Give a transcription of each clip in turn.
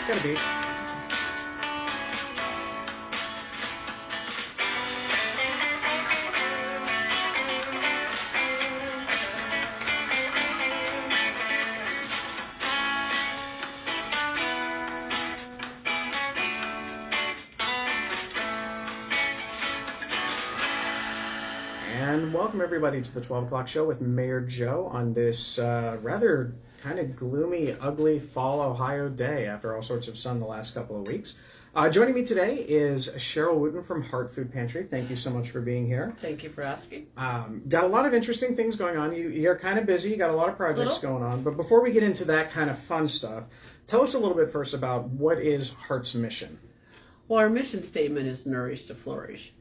got a beat. And welcome everybody to the 12 o'clock show with Mayor Joe on this rather kind of gloomy, ugly fall Ohio day after all sorts of sun the last couple of weeks. Joining me today is Cheryl Wooten from Heart Food Pantry. Thank you so much for being here. Thank you for asking. Got a lot of interesting things going on. You're kind of busy. You got a lot of projects going on. But before we get into that kind of fun stuff, tell us a little bit first about what is Heart's mission. Well, our mission statement is nourish to flourish.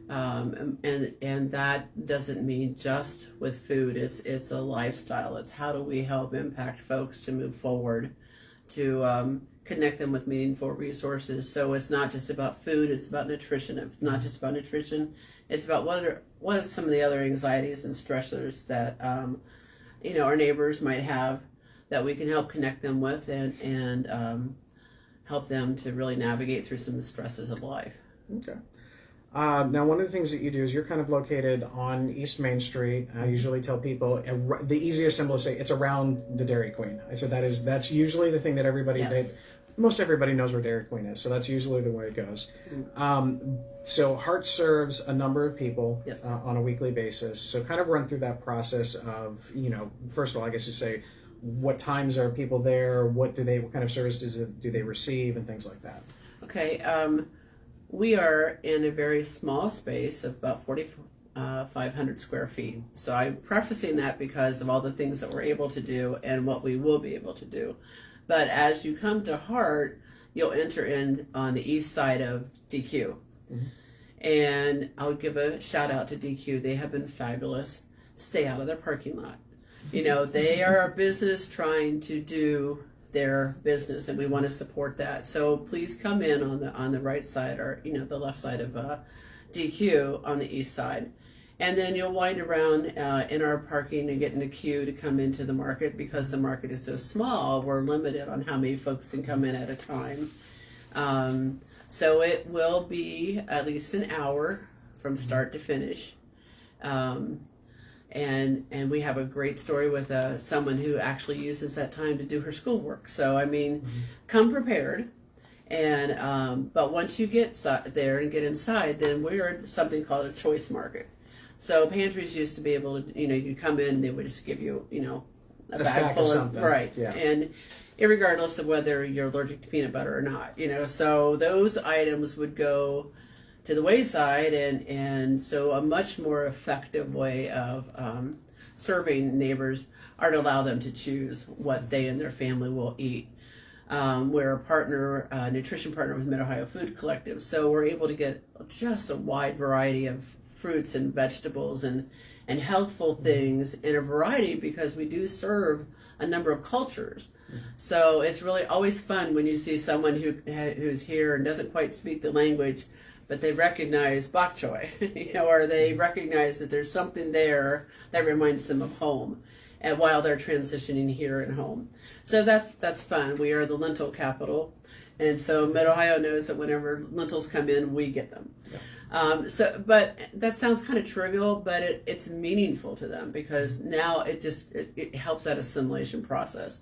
And that doesn't mean just with food. It's a lifestyle. It's how do we help impact folks to move forward, to connect them with meaningful resources. So it's not just about food. It's about nutrition. It's not just about nutrition. It's about what are some of the other anxieties and stressors that our neighbors might have that we can help connect them with and help them to really navigate through some of the stresses of life. Okay. Now, one of the things that you do is you're kind of located on East Main Street. I usually tell people the easiest symbol to say it's around the Dairy Queen. I said that's usually the thing that everybody, Yes. most everybody knows where Dairy Queen is. So that's usually the way it goes. So Heart serves a number of people Yes. On a weekly basis. So kind of run through that process of, first of all, I guess you say, what times are people there? What kind of services do they receive and things like that? Okay. We are in a very small space of about 4,500 square feet. So I'm prefacing that because of all the things that we're able to do and what we will be able to do. But as you come to Heart, you'll enter in on the east side of DQ. Mm-hmm. And I'll give a shout out to DQ. They have been fabulous. Stay out of their parking lot. They are a business trying to do their business, and we want to support that. So please come in on the right side, or the left side of DQ on the east side, and then you'll wind around in our parking and get in the queue to come into the market. Because the market is so small, we're limited on how many folks can come in at a time. So it will be at least an hour from start to finish. And we have a great story with someone who actually uses that time to do her schoolwork. So, come prepared. And but once you get there and get inside, then we're something called a choice market. So pantries used to be able to, you come in, they would just give you, a bag full of, right. Yeah. And irregardless of whether you're allergic to peanut butter or not, so those items would go to the wayside, and so a much more effective way of serving neighbors are to allow them to choose what they and their family will eat. We're a nutrition partner with Mid-Ohio Food Collective, so we're able to get just a wide variety of fruits and vegetables and healthful things in a variety, because we do serve a number of cultures. So it's really always fun when you see someone who's here and doesn't quite speak the language, but they recognize bok choy, or they recognize that there's something there that reminds them of home, and while they're transitioning here and home. So that's fun. We are the lentil capital, and so Mid-Ohio knows that whenever lentils come in, we get them. Yeah. But that sounds kind of trivial, but it's meaningful to them, because now it helps that assimilation process.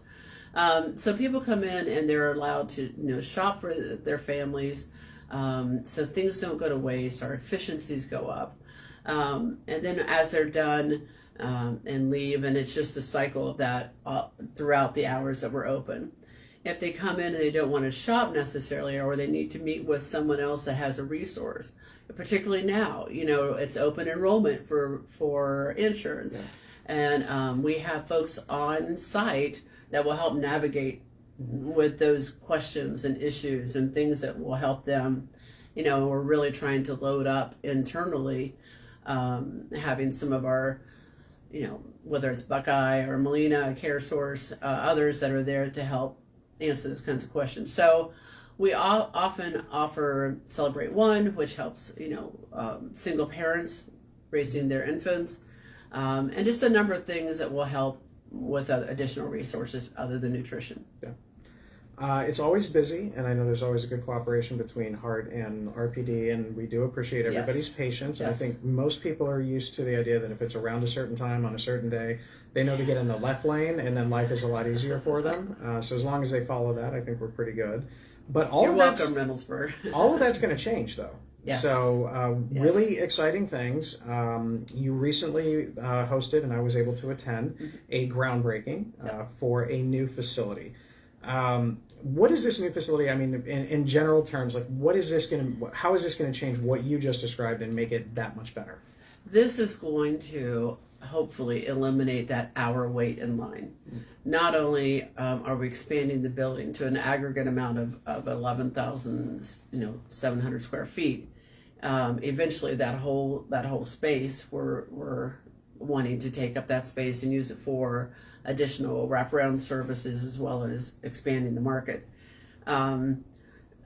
So people come in and they're allowed to shop for their families. So things don't go to waste, our efficiencies go up. And then as they're done and leave, and it's just a cycle of that throughout the hours that we're open. If they come in and they don't want to shop necessarily, or they need to meet with someone else that has a resource, particularly now, it's open enrollment for insurance. Yeah. And we have folks on site that will help navigate with those questions and issues and things that will help them. We're really trying to load up internally, having some of our, whether it's Buckeye or Molina, Care Source, others that are there to help answer those kinds of questions. So we often offer Celebrate One, which helps, single parents raising their infants, and just a number of things that will help with additional resources other than nutrition. Yeah. It's always busy, and I know there's always a good cooperation between Hart and RPD, and we do appreciate everybody's patience. And I think most people are used to the idea that if it's around a certain time on a certain day, they know to get in the left lane, and then life is a lot easier for them. So as long as they follow that, I think we're pretty good. But You're welcome, Reynoldsburg. all of that's going to change, though. Yes. So really exciting things. You recently hosted, and I was able to attend, a groundbreaking for a new facility. What is this new facility? I mean, in general terms, like how is this going to change what you just described and make it that much better? This is going to hopefully eliminate that hour wait in line. Not only are we expanding the building to an aggregate amount of 11,700 square feet, eventually that whole space we're wanting to take up that space and use it for additional wraparound services as well as expanding the market.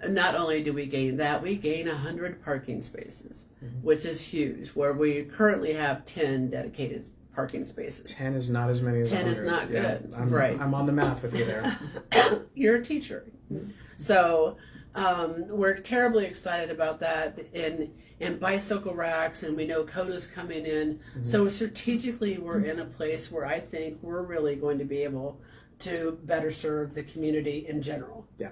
Not only do we gain that, we gain 100 parking spaces, which is huge, where we currently have 10 dedicated parking spaces. 10 is not as many as 10 100. is not good. Right. I'm on the math with you there. You're a teacher. So we're terribly excited about that, and bicycle racks, and we know Coda's coming in. So strategically, we're in a place where I think we're really going to be able to better serve the community in general. Yeah.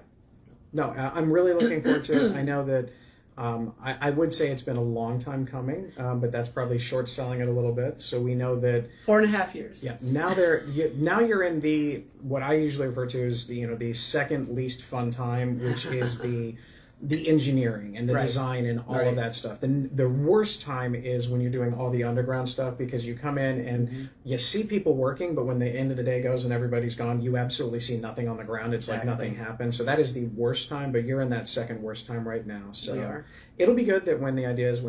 No, I'm really looking forward to it. I know that I would say it's been a long time coming, but that's probably short selling it a little bit. So we know that 4.5 years. Yeah. Now you're in what I usually refer to as the second least fun time, which is the engineering and the design and all of that stuff. And the worst time is when you're doing all the underground stuff, because you come in and you see people working, but when the end of the day goes and everybody's gone, you absolutely see nothing on the ground. It's like nothing happened. So that is the worst time, but you're in that second worst time right now. So we are. It'll be good that when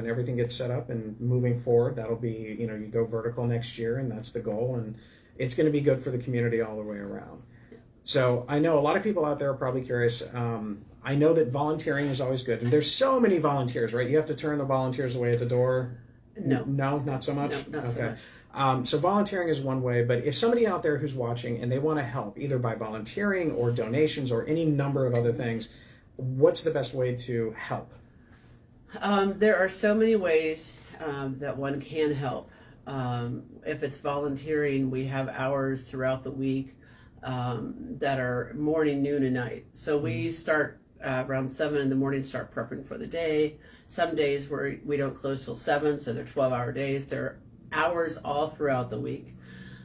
everything gets set up and moving forward, that'll be, you go vertical next year, and that's the goal. And it's going to be good for the community all the way around. So I know a lot of people out there are probably curious. I know that volunteering is always good, and there's so many volunteers, right? You have to turn the volunteers away at the door. No, not so much. No, not so much. So volunteering is one way, but if somebody out there who's watching and they want to help, either by volunteering or donations or any number of other things, what's the best way to help? There are so many ways that one can help. If it's volunteering, we have hours throughout the week that are morning, noon, and night. So we start around 7 in the morning, start prepping for the day. Some days we don't close till 7, so they're 12-hour days. There are hours all throughout the week.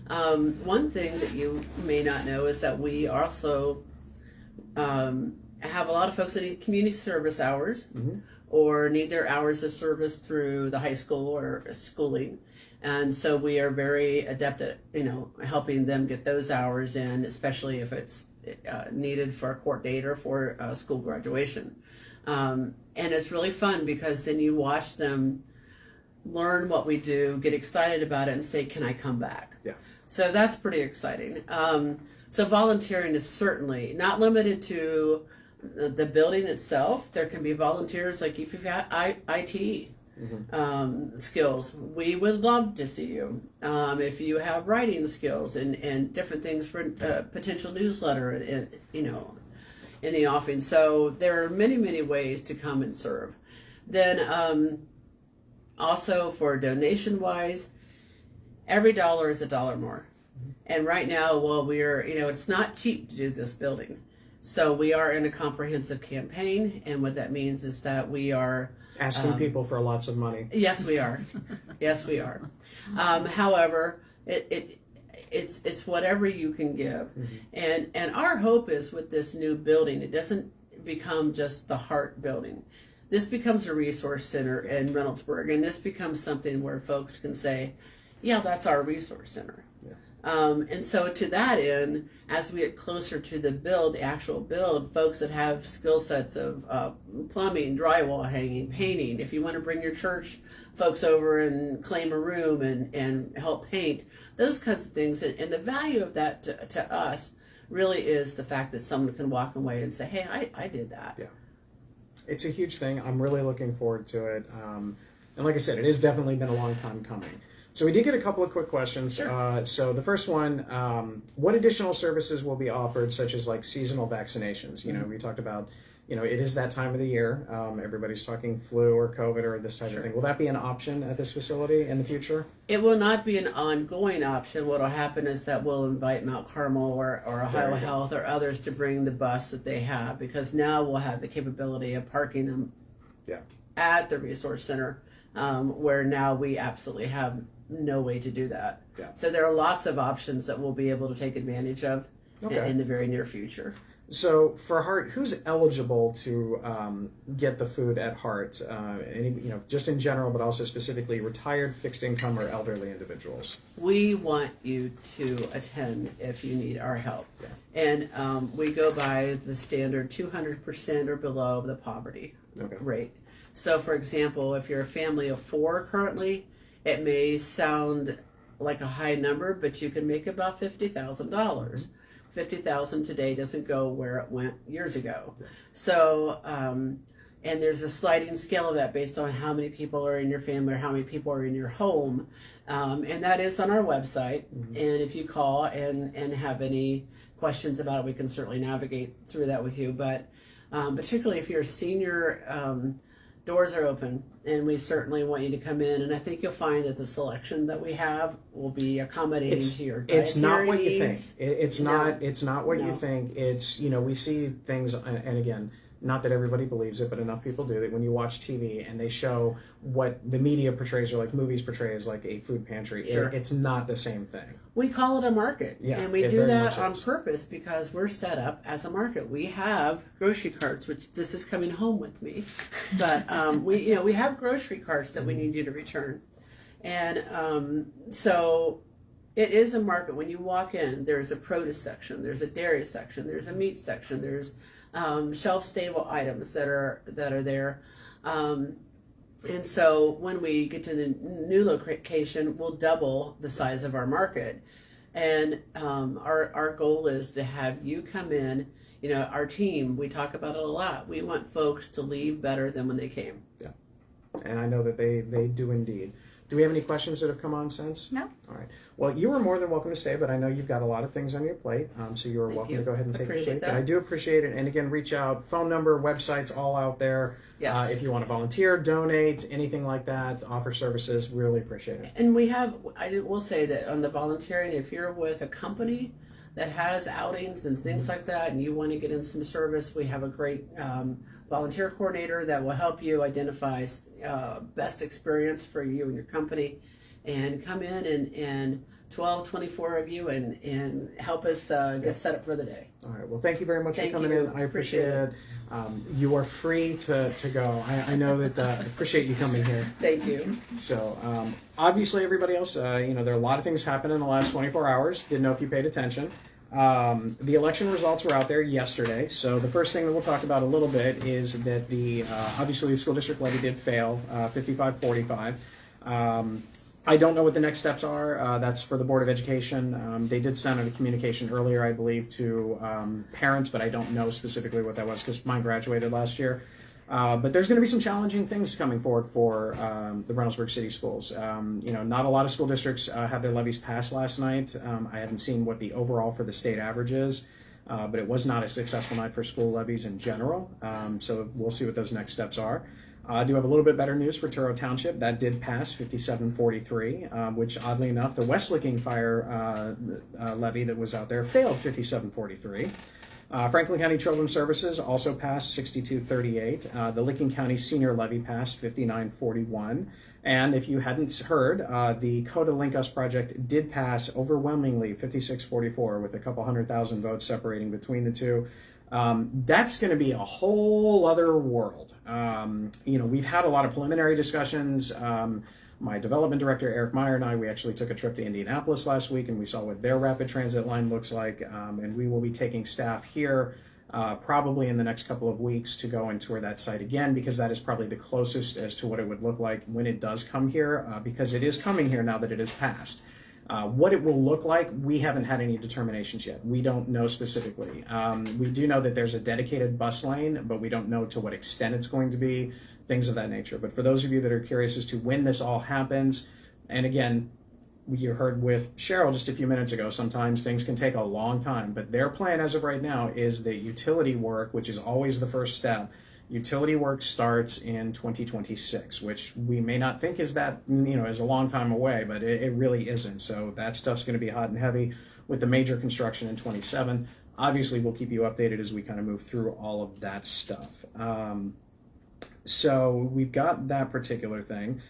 One thing that you may not know is that we also have a lot of folks that need community service hours or need their hours of service through the high school or schooling. And so we are very adept at, helping them get those hours in, especially if it's needed for a court date or for school graduation. And it's really fun because then you watch them learn what we do, get excited about it, and say, can I come back? Yeah. So that's pretty exciting. So volunteering is certainly not limited to the building itself. There can be volunteers, like if you've got IT skills, we would love to see you. If you have writing skills and different things for potential newsletter, in the offing. So there are many, many ways to come and serve. Then also for donation wise, every dollar is a dollar more. And right now, while we're, it's not cheap to do this building. So we are in a comprehensive campaign, and what that means is that we are asking people for lots of money. Yes, we are. Yes, we are. However, it's whatever you can give, and our hope is with this new building, it doesn't become just the Hart building. This becomes a resource center in Reynoldsburg, and this becomes something where folks can say, "Yeah, that's our resource center." Yeah. And so to that end, as we get closer to the actual build, folks that have skill sets of plumbing, drywall hanging, painting, if you want to bring your church folks over and claim a room and help paint, those kinds of things. And the value of that to us really is the fact that someone can walk away and say, hey, I did that. Yeah. It's a huge thing. I'm really looking forward to it. And like I said, it has definitely been a long time coming. So we did get a couple of quick questions. Sure. So the first one, what additional services will be offered, such as like seasonal vaccinations? You know, we talked about, you know, it is that time of the year. Everybody's talking flu or COVID or this type of thing. Will that be an option at this facility in the future? It will not be an ongoing option. What will happen is that we'll invite Mount Carmel or Ohio Health or others to bring the bus that they have, because now we'll have the capability of parking them at the resource center, where now we absolutely have no way to do that. Yeah. So there are lots of options that we'll be able to take advantage of in the very near future. So for Hart, who's eligible to get the food at Hart? Any, you know, just in general, but also specifically retired, fixed income, or elderly individuals? We want you to attend if you need our help. And we go by the standard 200% or below the poverty rate. So for example, if you're a family of 4 currently, it may sound like a high number, but you can make about $50,000. 50,000 today doesn't go where it went years ago. So, and there's a sliding scale of that based on how many people are in your family or how many people are in your home. And that is on our website. And if you call and have any questions about it, we can certainly navigate through that with you. But particularly if you're a senior, doors are open, and we certainly want you to come in. And I think you'll find that the selection that we have will be accommodating to your dietary It's not what you think. needs. It's not what you think. It's, you know, we see things, and again, not that everybody believes it, but enough people do, that when you watch TV and they show what the media portrays or like movies portray as like a food pantry, it's not the same thing. We call it a market, and we do that on is. purpose because we're set up as a market. We have grocery carts, which this is coming home with me, but we have grocery carts that we need you to return, and so it is a market. When you walk in, there's a produce section, there's a dairy section, there's a meat section, there's shelf stable items that are there. And so when we get to the new location, we'll double the size of our market. And our goal is to have you come in. You know, our team, we talk about it a lot. We want folks to leave better than when they came. Yeah. And I know that they do indeed. Do we have any questions that have come on since? No. All right. Well, you are more than welcome to stay, but I know you've got a lot of things on your plate, so you are welcome to go ahead and take your seat. But I do appreciate it. And again, reach out. Phone number, websites, all out there. Yes. If you want to volunteer, donate, anything like that, offer services, really appreciate it. And I will say that on the volunteering, if you're with a company that has outings and things like that, and you want to get in some service, we have a great volunteer coordinator that will help you identify best experience for you and your company, and come in and 12, 24 of you and help us get set up for the day. All right. Well, thank you very much for coming in. I appreciate it. You are free to go. I know that I appreciate you coming here. Thank you. So, obviously, everybody else, there are a lot of things happened in the last 24 hours. Didn't know if you paid attention. The election results were out there yesterday. So the first thing that we'll talk about a little bit is that obviously the school district levy did fail, 55-45. I don't know what the next steps are. That's for the Board of Education. They did send out a communication earlier, I believe, to parents, but I don't know specifically what that was because mine graduated last year. But there's going to be some challenging things coming forward for the Reynoldsburg City Schools. Not a lot of school districts have their levies passed last night. I haven't seen what the overall for the state average is, but it was not a successful night for school levies in general. So we'll see what those next steps are. I do have a little bit better news for Truro Township. That did pass 57-43, which oddly enough, the West Licking Fire levy that was out there failed 57-43. Franklin County Children's Services also passed 62-38. The Licking County Senior Levy passed 59-41. And if you hadn't heard, the Coda Link Us project did pass overwhelmingly 56-44 with a couple 100,000 votes separating between the two. That's going to be a whole other world. We've had a lot of preliminary discussions. My development director, Eric Meyer, and I, we actually took a trip to Indianapolis last week, and we saw what their rapid transit line looks like. And we will be taking staff here probably in the next couple of weeks to go and tour that site again, because that is probably the closest as to what it would look like when it does come here, because it is coming here now that it has passed. What it will look like, we haven't had any determinations yet. We don't know specifically. We do know that there's a dedicated bus lane, but we don't know to what extent it's going to be, things of that nature. But for those of you that are curious as to when this all happens, and again, you heard with Cheryl just a few minutes ago, sometimes things can take a long time, but their plan as of right now is that utility work, which is always the first step, utility work starts in 2026, which we may not think is that, is a long time away, but it really isn't. So that stuff's going to be hot and heavy with the major construction in 27. Obviously, we'll keep you updated as we kind of move through all of that stuff. So we've got that particular thing.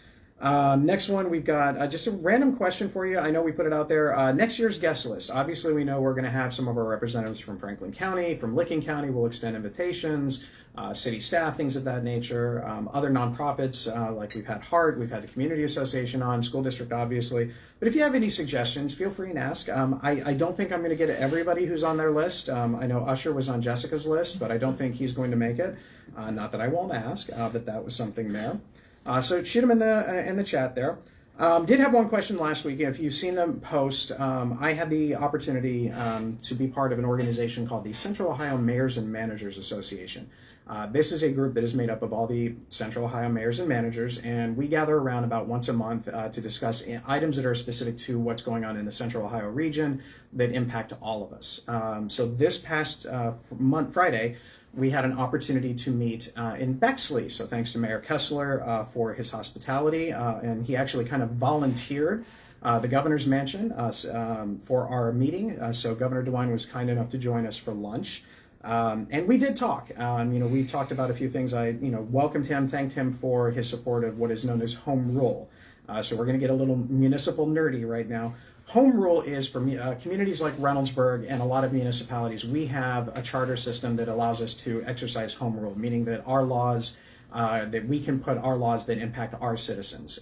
Next one, we've got just a random question for you. I know we put it out there. Next year's guest list. Obviously, we know we're going to have some of our representatives from Franklin County, from Licking County. We'll extend invitations, city staff, things of that nature. Other nonprofits, like we've had HEART, we've had the Community Association on, school district, obviously. But if you have any suggestions, feel free and ask. I don't think I'm going to get to everybody who's on their list. I know Usher was on Jessica's list, but I don't think he's going to make it. Not that I won't ask, but that was something there. So shoot them in the chat there. Did have one question last week. If you've seen them post, I had the opportunity to be part of an organization called the Central Ohio Mayors and Managers Association. This is a group that is made up of all the Central Ohio mayors and managers, and we gather around about once a month to discuss items that are specific to what's going on in the Central Ohio region that impact all of us. So this past Friday, we had an opportunity to meet in Bexley. So thanks to Mayor Kessler for his hospitality, and he actually kind of volunteered the governor's mansion for our meeting. So Governor DeWine was kind enough to join us for lunch. And we did talk. We talked about a few things. I welcomed him, thanked him for his support of what is known as home rule. So we're going to get a little municipal nerdy right now. Home rule is for communities like Reynoldsburg and a lot of municipalities. We have a charter system that allows us to exercise home rule, meaning that our laws, that we can put our laws that impact our citizens.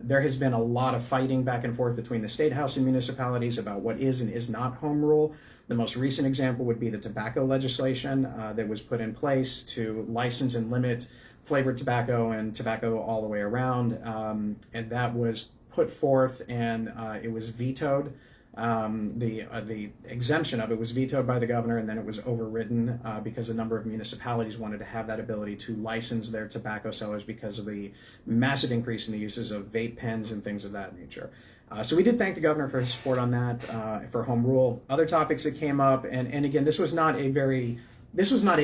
There has been a lot of fighting back and forth between the State House and municipalities about what is and is not home rule. The most recent example would be the tobacco legislation that was put in place to license and limit flavored tobacco and tobacco all the way around, and that was put forth and it was vetoed. The exemption of it was vetoed by the governor, and then it was overridden because a number of municipalities wanted to have that ability to license their tobacco sellers because of the massive increase in the uses of vape pens and things of that nature. So we did thank the governor for his support on that, for home rule. Other topics that came up, and again, this was not a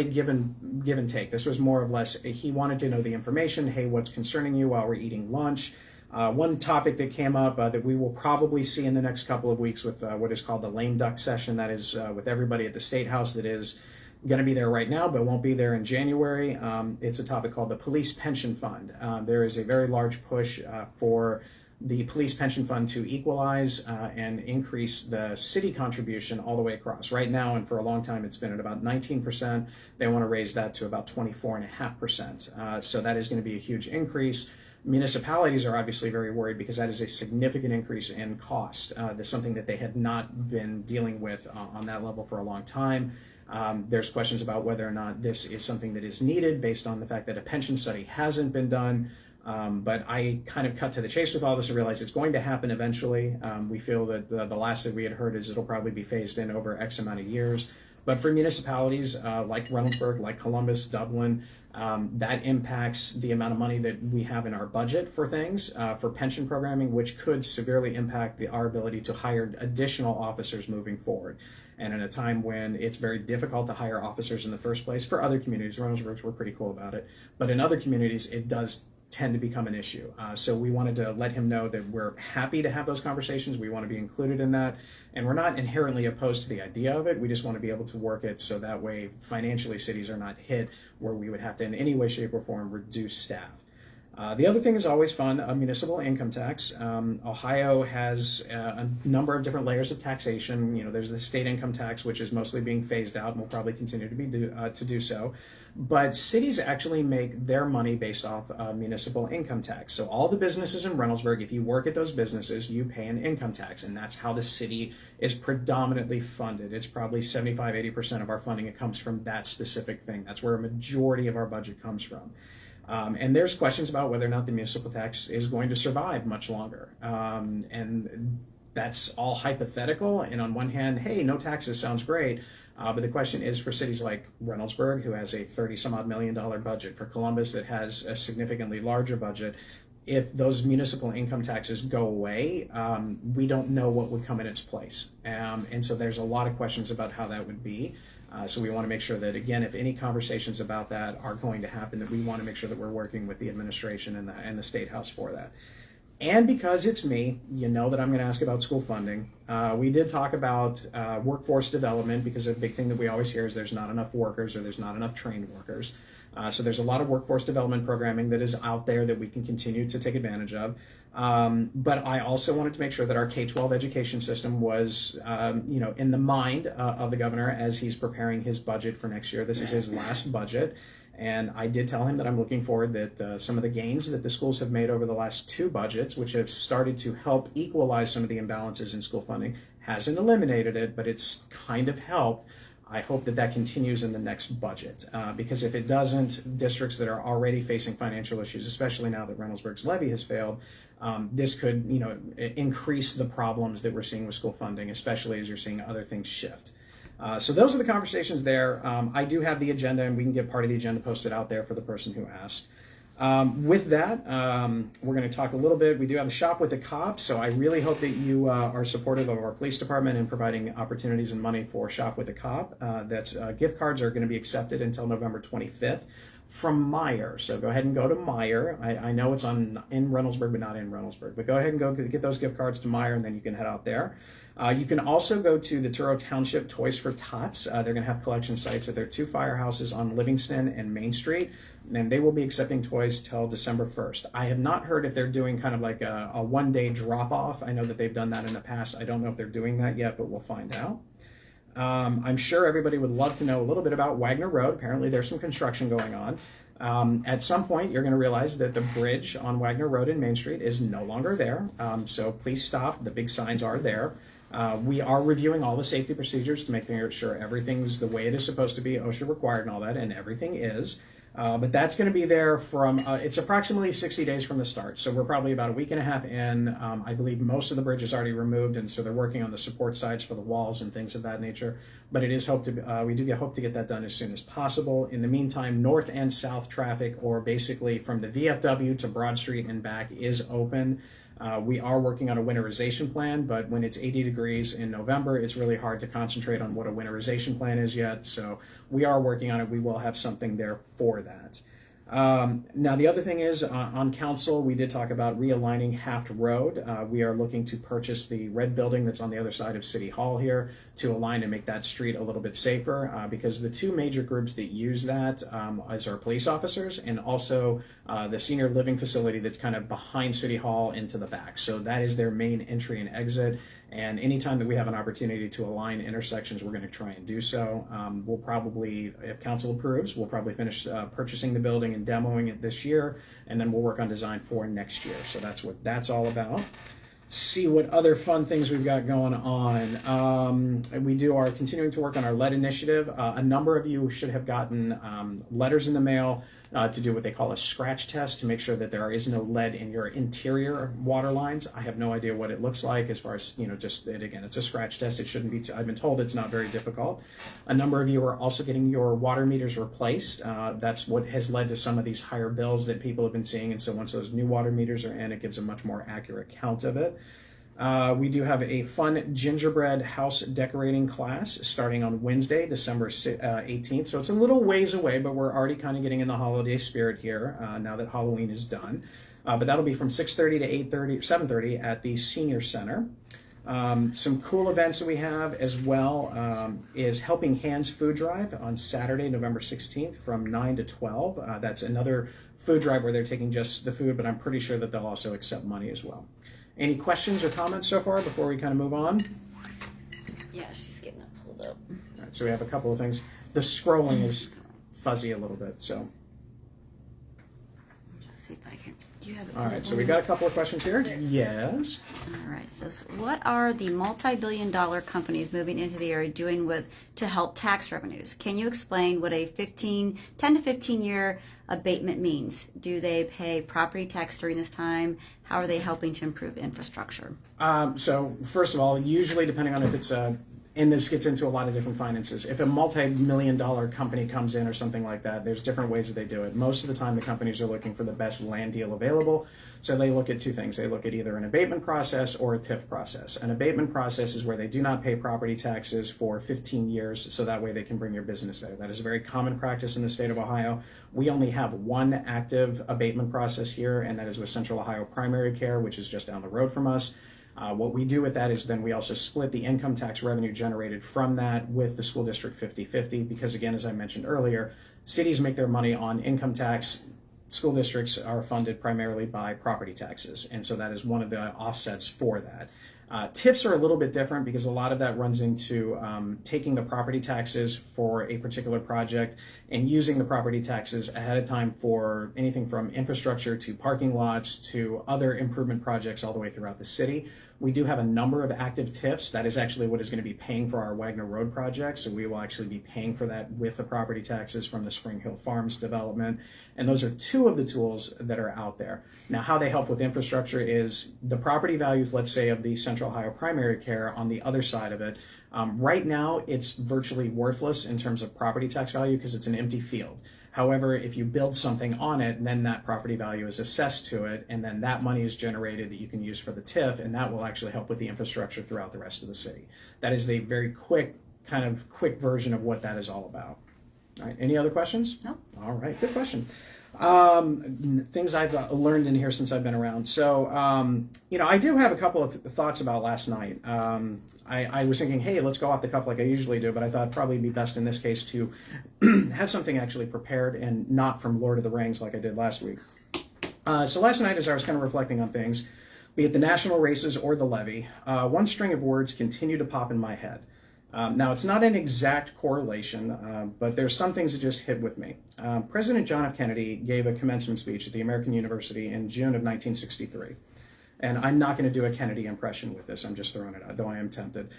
give and take. This was more or less, he wanted to know the information. Hey, what's concerning you while we're eating lunch? One topic that came up that we will probably see in the next couple of weeks with what is called the lame duck session, that is with everybody at the State House that is going to be there right now but won't be there in January. It's a topic called the Police Pension Fund. There is a very large push for the police pension fund to equalize and increase the city contribution all the way across. Right now, and for a long time, it's been at about 19%. They want to raise that to about 24.5%. So that is going to be a huge increase. Municipalities are obviously very worried because that is a significant increase in cost. That's something that they had not been dealing with on that level for a long time. There's questions about whether or not this is something that is needed based on the fact that a pension study hasn't been done. But I kind of cut to the chase with all this and realized it's going to happen eventually. We feel that the last that we had heard is it'll probably be phased in over X amount of years. But for municipalities like Reynoldsburg, like Columbus, Dublin, that impacts the amount of money that we have in our budget for things, for pension programming, which could severely impact our ability to hire additional officers moving forward. And in a time when it's very difficult to hire officers in the first place, for other communities, Reynoldsburg's we're pretty cool about it, but in other communities it does tend to become an issue. So we wanted to let him know that we're happy to have those conversations. We want to be included in that. And we're not inherently opposed to the idea of it. We just want to be able to work it so that way financially cities are not hit where we would have to in any way, shape, or form reduce staff. The other thing is always fun, a municipal income tax. Ohio has a number of different layers of taxation. There's the state income tax, which is mostly being phased out and will probably continue to do so. But cities actually make their money based off municipal income tax. So all the businesses in Reynoldsburg, if you work at those businesses, you pay an income tax, and that's how the city is predominantly funded. It's probably 75-80% of our funding. It comes from that specific thing. That's where a majority of our budget comes from. And there's questions about whether or not the municipal tax is going to survive much longer. And that's all hypothetical. And on one hand, hey, no taxes sounds great. But the question is for cities like Reynoldsburg, who has a $30-some-odd million budget, for Columbus that has a significantly larger budget, if those municipal income taxes go away, we don't know what would come in its place. And so there's a lot of questions about how that would be. So we want to make sure that, again, if any conversations about that are going to happen, that we want to make sure that we're working with the administration and the State House for that. And because it's me, you know that I'm going to ask about school funding. We did talk about workforce development, because a big thing that we always hear is there's not enough workers or there's not enough trained workers. So there's a lot of workforce development programming that is out there that we can continue to take advantage of. But I also wanted to make sure that our K-12 education system was, in the mind of the governor as he's preparing his budget for next year. This is his last budget. And I did tell him that I'm looking forward that some of the gains that the schools have made over the last 2 budgets, which have started to help equalize some of the imbalances in school funding, hasn't eliminated it, but it's kind of helped. I hope that that continues in the next budget, because if it doesn't, districts that are already facing financial issues, especially now that Reynoldsburg's levy has failed, this could, increase the problems that we're seeing with school funding, especially as you're seeing other things shift. So those are the conversations there. I do have the agenda, and we can get part of the agenda posted out there for the person who asked. With that, we're going to talk a little bit. We do have a shop with a cop, so I really hope that you are supportive of our police department in providing opportunities and money for Shop with a Cop. Gift cards are going to be accepted until November 25th from Meyer. So go ahead and go to Meyer. I know it's in Reynoldsburg, but not in Reynoldsburg. But go ahead and go get those gift cards to Meyer, and then you can head out there. You can also go to the Turo Township Toys for Tots. They're going to have collection sites at their 2 firehouses on Livingston and Main Street, and they will be accepting toys till December 1st. I have not heard if they're doing kind of like a one-day drop-off. I know that they've done that in the past. I don't know if they're doing that yet, but we'll find out. I'm sure everybody would love to know a little bit about Wagner Road. Apparently there's some construction going on. At some point, you're going to realize that the bridge on Wagner Road in Main Street is no longer there, so please stop. The big signs are there. We are reviewing all the safety procedures to make sure everything's the way it is supposed to be, OSHA required and all that, and everything is. But that's going to be there from, it's approximately 60 days from the start. So we're probably about a week and a half in. I believe most of the bridge is already removed, and so they're working on the support sides for the walls and things of that nature. But it is hope to get that done as soon as possible. In the meantime, north and south traffic, or basically from the VFW to Broad Street and back, is open. We are working on a winterization plan, but when it's 80 degrees in November, it's really hard to concentrate on what a winterization plan is yet. So we are working on it. We will have something there for that. Now, the other thing is, on council, we did talk about realigning Haft Road. We are looking to purchase the red building that's on the other side of City Hall here to align and make that street a little bit safer, because the 2 major groups that use that is our police officers and also the senior living facility that's kind of behind City Hall into the back. So that is their main entry and exit. And anytime that we have an opportunity to align intersections, we're going to try and do so. We'll probably, if council approves, we'll probably finish purchasing the building and demoing it this year, and then we'll work on design for next year. So that's what that's all about. See what other fun things we've got going on. We are continuing to work on our lead initiative. A number of you should have gotten letters in the mail to do what they call a scratch test to make sure that there is no lead in your interior water lines. I have no idea what it looks like as far as, again, it's a scratch test. It shouldn't be, I've been told it's not very difficult. A number of you are also getting your water meters replaced. That's what has led to some of these higher bills that people have been seeing. And so once those new water meters are in, it gives a much more accurate count of it. We do have a fun gingerbread house decorating class starting on Wednesday, December 18th. So it's a little ways away, but we're already kind of getting in the holiday spirit here now that Halloween is done. But that'll be from 6:30 to 7:30 at the Senior Center. Some cool events that we have as well is Helping Hands Food Drive on Saturday, November 16th from 9 to 12. That's another food drive where they're taking just the food, but I'm pretty sure that they'll also accept money as well. Any questions or comments so far before we kind of move on? Yeah, she's getting it pulled up. All right, so we have a couple of things. The scrolling is fuzzy a little bit, so. Let's see if I can. Do you have it? All right, so we got a couple of questions here. Yes. All right, it says, what are the multi-billion-dollar companies moving into the area doing to help tax revenues? Can you explain what a 10 to 15 year abatement means? Do they pay property tax during this time? How are they helping to improve infrastructure? So first of all, usually depending on if it's and this gets into a lot of different finances. If a multi-million-dollar company comes in or something like that, there's different ways that they do it. Most of the time, the companies are looking for the best land deal available. So they look at two things. They look at either an abatement process or a TIF process. An abatement process is where they do not pay property taxes for 15 years, so that way they can bring your business there. That is a very common practice in the state of Ohio. We only have one active abatement process here, and that is with Central Ohio Primary Care, which is just down the road from us. What we do with that is then we also split the income tax revenue generated from that with the school district 50-50, because again, as I mentioned earlier, cities make their money on income tax. School districts are funded primarily by property taxes, and so that is one of the offsets for that. TIFs are a little bit different because a lot of that runs into taking the property taxes for a particular project and using the property taxes ahead of time for anything from infrastructure to parking lots to other improvement projects all the way throughout the city. We do have a number of active TIFs. That is actually what is going to be paying for our Wagner Road project. So we will actually be paying for that with the property taxes from the Spring Hill Farms development. And those are two of the tools that are out there. Now, how they help with infrastructure is the property values, let's say, of the Central Ohio Primary Care on the other side of it. Right now, it's virtually worthless in terms of property tax value because it's an empty field. However, if you build something on it, then that property value is assessed to it, and then that money is generated that you can use for the TIF, and that will actually help with the infrastructure throughout the rest of the city. That is a very quick version of what that is all about. All right, any other questions? No. All right, good question. Things I've learned in here since I've been around. So, I do have a couple of thoughts about last night. I was thinking, hey, let's go off the cuff like I usually do, but I thought it'd probably be best in this case to have something actually prepared and not from Lord of the Rings like I did last week. So last night, as I was kind of reflecting on things, be it the national races or the levy, one string of words continue to pop in my head. Now, it's not an exact correlation, but there's some things that just hit with me. President John F. Kennedy gave a commencement speech at the American University in June of 1963. And I'm not going to do a Kennedy impression with this. I'm just throwing it out, though I am tempted.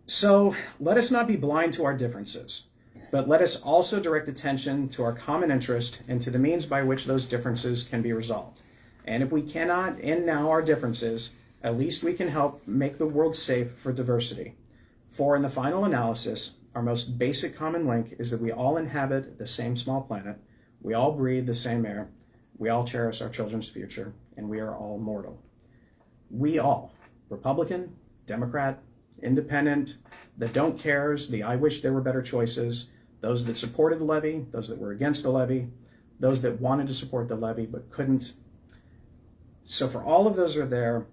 So let us not be blind to our differences, but let us also direct attention to our common interest and to the means by which those differences can be resolved. And if we cannot end now our differences, at least we can help make the world safe for diversity. For in the final analysis, our most basic common link is that we all inhabit the same small planet, we all breathe the same air, we all cherish our children's future, and we are all mortal. We all, Republican, Democrat, Independent, the don't cares, the I wish there were better choices, those that supported the levy, those that were against the levy, those that wanted to support the levy but couldn't. So for all of those who are there,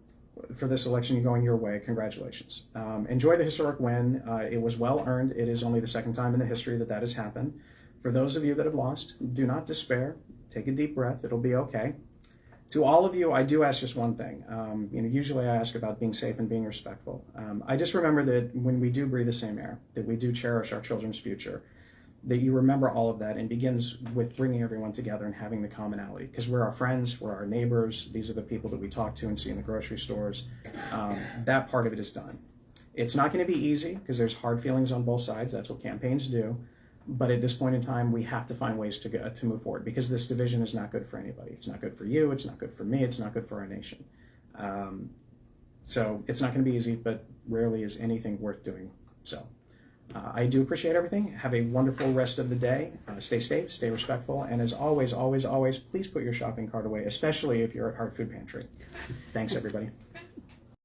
for this election going your way, congratulations. Enjoy the historic win. It was well earned. It is only the second time in the history that has happened. For those of you that have lost, do not despair. Take a deep breath. It'll be okay. To all of you, I do ask just one thing. Usually I ask about being safe and being respectful. I just remember that when we do breathe the same air, that we do cherish our children's future, that you remember all of that, and begins with bringing everyone together and having the commonality, because we're our friends, we're our neighbors, these are the people that we talk to and see in the grocery stores. That part of it is done. It's not going to be easy because there's hard feelings on both sides. That's what campaigns do. But at this point in time, we have to find ways to move forward, because this division is not good for anybody. It's not good for you. It's not good for me. It's not good for our nation. So it's not going to be easy, but rarely is anything worth doing so. I do appreciate everything. Have a wonderful rest of the day. Stay safe, stay respectful, and as always, always, always, please put your shopping cart away, especially if you're at Heart Food Pantry. Thanks, everybody.